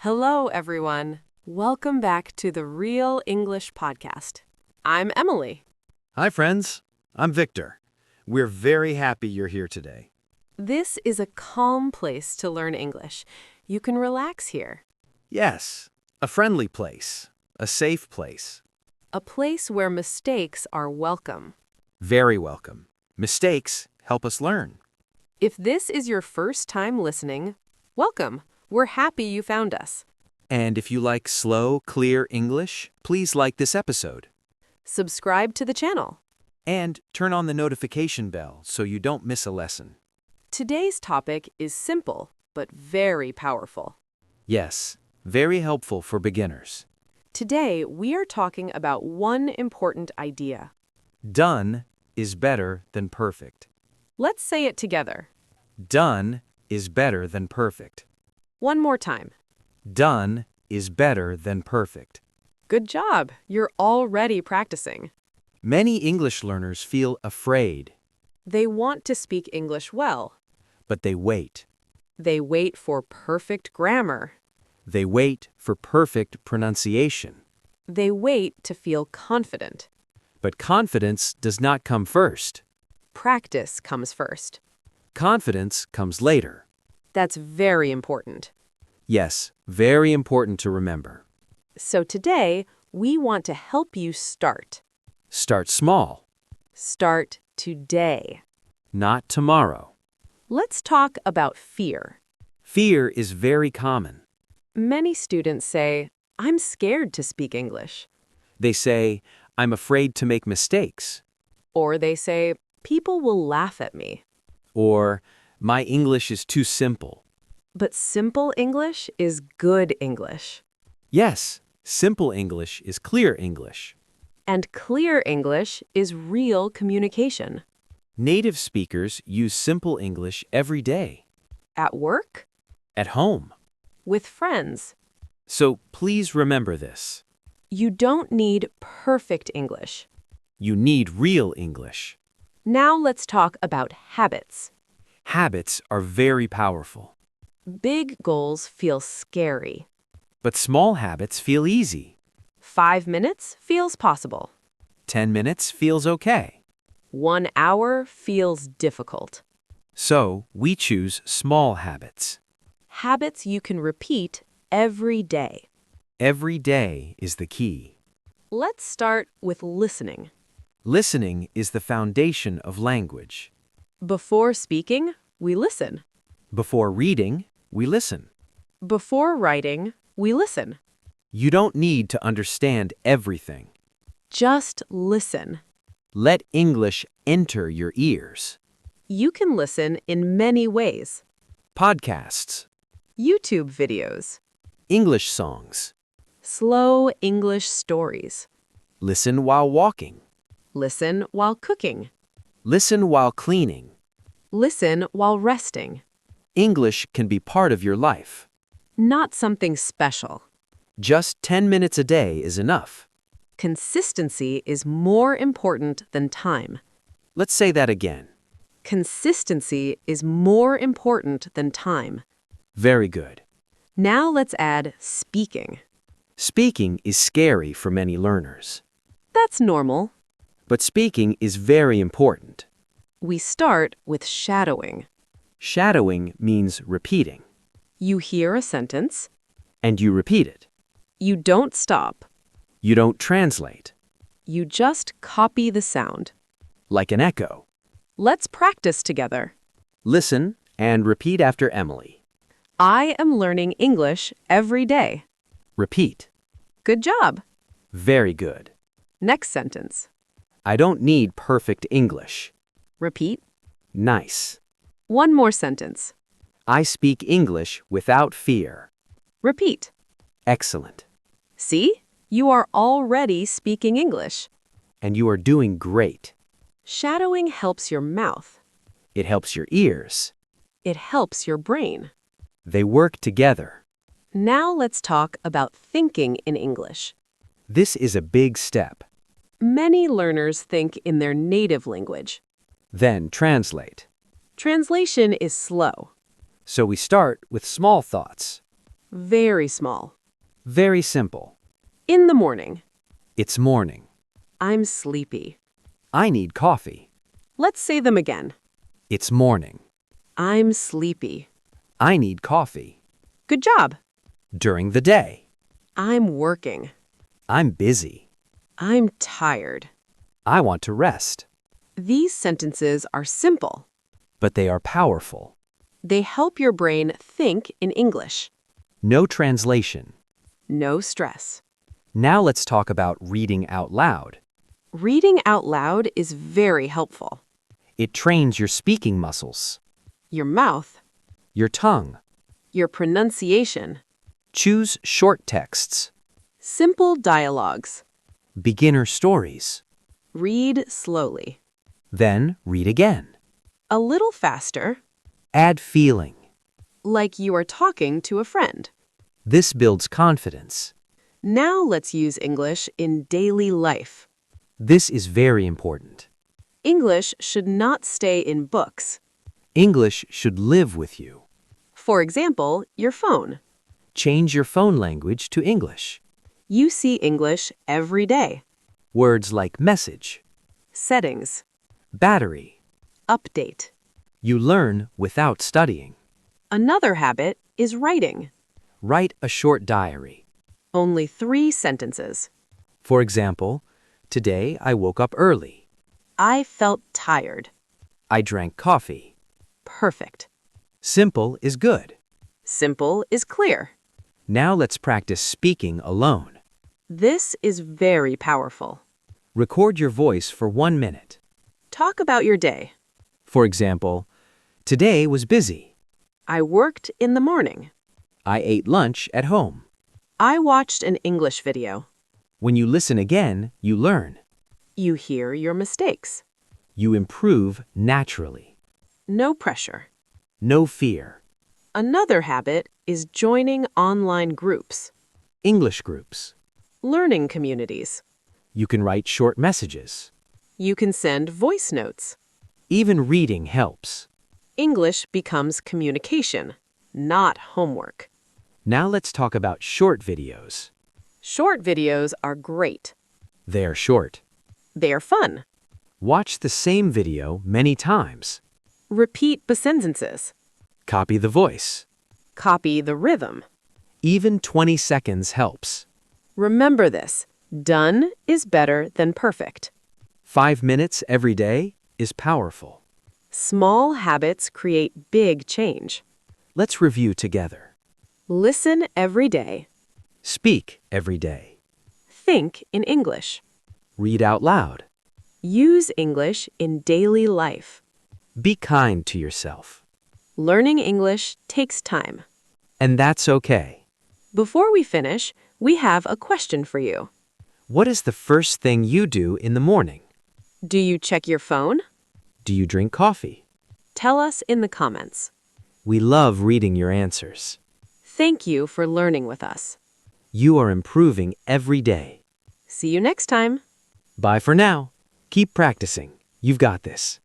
Hello, everyone. Welcome back to the Real English Podcast. I'm Emily. Hi, friends. I'm Victor. We're very happy you're here today. This is a calm place to learn English. You can relax here. Yes, a friendly place, a safe place. A place where mistakes are welcome. Very welcome. Mistakes help us learn. If this is your first time listening, welcome. We're happy you found us. And if you like slow, clear English, please like this episode. Subscribe to the channel. And turn on the notification bell so you don't miss a lesson. Today's topic is simple, but very powerful. Yes, very helpful for beginners. Today, we are talking about one important idea. Done is better than perfect. Let's say it together. Done is better than perfect. One more time. Done is better than perfect. Good job. You're already practicing. Many English learners feel afraid, They want to speak English well. but they wait. They wait for perfect grammar. They wait for perfect pronunciation. They wait to feel confident. But confidence does not come first. Practice comes first. Confidence comes later. That's very important. Yes, very important to remember. So today, we want to help you start. Start small, Start today. not tomorrow. Let's talk about fear. Fear is very common. Many students say, I'm scared to speak English. They say, I'm afraid to make mistakes. Or they say, people will laugh at me. Or, my English is too simple. But simple English is good English. Yes, simple English is clear English. And clear English is real communication. Native speakers use simple English every day. At work, At home. with friends. So please remember this. You don't need perfect English. You need real English. Now let's talk about habits. Habits are very powerful, Big goals feel scary. but small habits feel easy. 5 minutes feels possible. 10 minutes feels okay. 1 hour feels difficult. So we choose small habits. Habits you can repeat every day. Every day is the key. Let's start with listening. Listening is the foundation of language. Before speaking, we listen. Before reading, we listen. Before writing, we listen. You don't need to understand everything. Just listen. Let English enter your ears. You can listen in many ways. Podcasts, YouTube videos, English songs. slow English stories. Listen while walking. Listen while cooking. Listen while cleaning. Listen while resting. English can be part of your life. Not something special. Just 10 minutes a day is enough. Consistency is more important than time. Let's say that again. Consistency is more important than time. Very good. Now let's add speaking. Speaking is scary for many learners. That's normal. But speaking is very important. We start with shadowing. Shadowing means repeating, You hear a sentence. and you repeat it. You don't stop. You don't translate, You just copy the sound. like an echo. Let's practice together. Listen and repeat after Emily. I am learning English every day. Repeat. Good job. Very good. Next sentence. I don't need perfect English. Repeat. Nice. One more sentence. I speak English without fear. Repeat. Excellent. See? You are already speaking English. And you are doing great. Shadowing helps your mouth. It helps your ears. It helps your brain. They work together. Now let's talk about thinking in English. This is a big step. Many learners think in their native language. Then translate. Translation is slow. So we start with small thoughts. Very small. Very simple. In the morning. It's morning. I'm sleepy. I need coffee. Let's say them again. It's morning. I'm sleepy. I need coffee. Good job. During the day. I'm working. I'm busy. I'm tired. I want to rest. These sentences are simple. But they are powerful. They help your brain think in English. No translation. No stress. Now let's talk about reading out loud. Reading out loud is very helpful. It trains your speaking muscles, Your mouth, your tongue. your pronunciation, Choose short texts, simple dialogues. beginner stories. Read slowly. Then read again. A little faster, Add feeling. like you are talking to a friend. This builds confidence. Now let's use English in daily life. This is very important. English should not stay in books. English should live with you. For example, your phone. Change your phone language to English. You see English every day. Words like message, Settings, battery. update. You learn without studying. Another habit is writing. Write a short diary. Only 3 sentences. For example, today I woke up early. I felt tired. I drank coffee. Perfect. Simple is good. Simple is clear. Now let's practice speaking alone. This is very powerful. Record your voice for 1 minute. Talk about your day. For example, today was busy. I worked in the morning. I ate lunch at home. I watched an English video. When you listen again, you learn. You hear your mistakes. You improve naturally. No pressure. No fear. Another habit is joining online groups, English groups. learning communities. You can write short messages. You can send voice notes. Even reading helps. English becomes communication, not homework. Now let's talk about short videos. Short videos are great. They are short. They are fun. Watch the same video many times. Repeat the sentences. Copy the voice. Copy the rhythm. Even 20 seconds helps. Remember this. Done is better than perfect. 5 minutes every day is powerful. Small habits create big change. Let's review together. Listen every day. Speak every day. Think in English. Read out loud. Use English in daily life. Be kind to yourself. Learning English takes time. And that's okay. Before we finish, we have a question for you. What is the first thing you do in the morning? Do you check your phone? Do you drink coffee? Tell us in the comments. We love reading your answers. Thank you for learning with us. You are improving every day. See you next time. Bye for now. Keep practicing. You've got this.